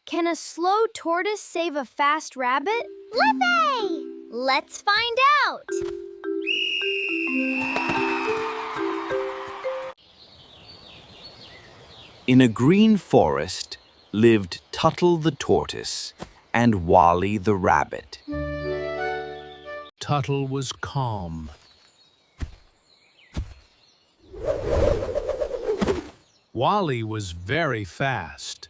Can a slow tortoise save a fast rabbit? Lippy! Let's find out! In a green forest lived Tuttle the tortoise and Wali the rabbit. Tuttle was calm. Wali was very fast.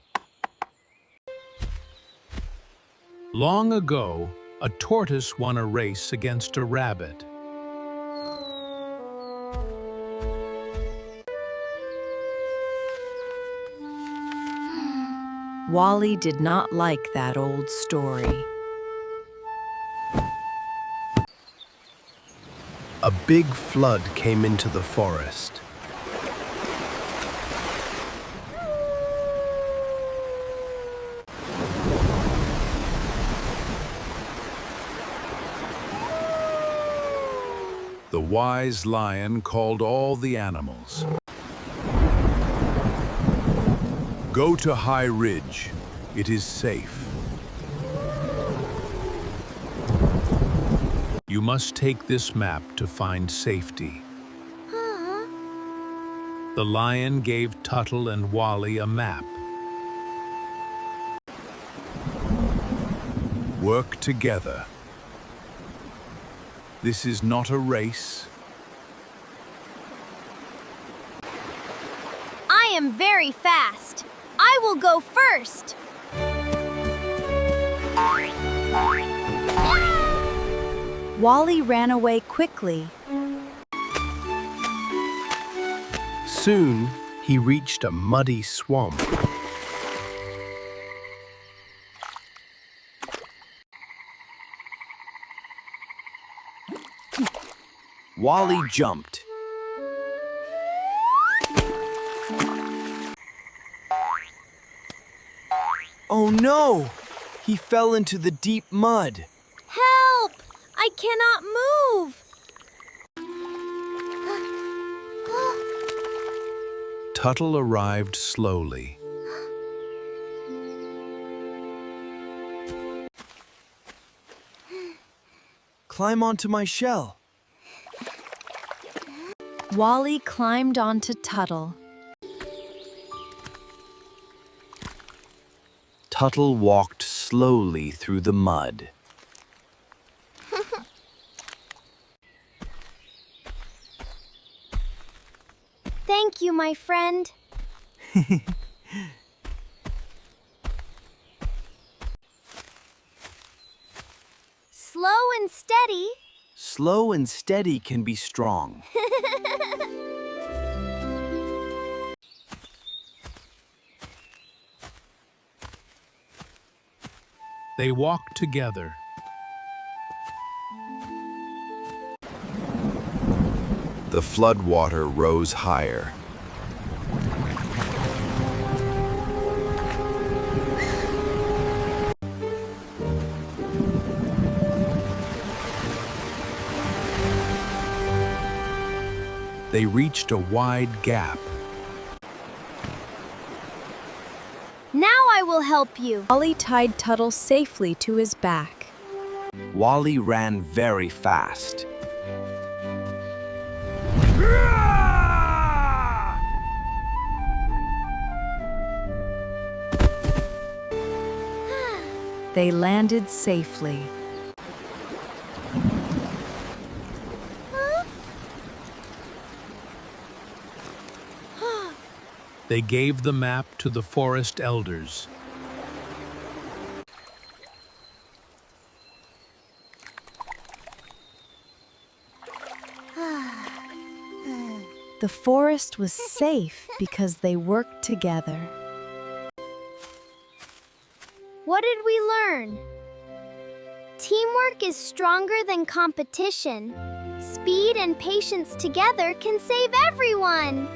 Long ago, a tortoise won a race against a rabbit. Wali did not like that old story. A big flood came into the forest. The wise lion called all the animals. Go to High Ridge. It is safe. You must take this map to find safety. The lion gave Tuttle and Wali a map. Work together. This is not a race. I am very fast. I will go first. Wali ran away quickly. Soon, he reached a muddy swamp. Wali jumped. Oh no! He fell into the deep mud. Help! I cannot move. Tuttle arrived slowly. Climb onto my shell. Wali climbed onto Tuttle. Tuttle walked slowly through the mud. Thank you, my friend. Slow and steady. Slow and steady can be strong. They walked together. The floodwater rose higher. They reached a wide gap. Now I will help you. Wali tied Tuttle safely to his back. Wali ran very fast. They landed safely. They gave the map to the forest elders. The forest was safe because they worked together. What did we learn? Teamwork is stronger than competition. Speed and patience together can save everyone.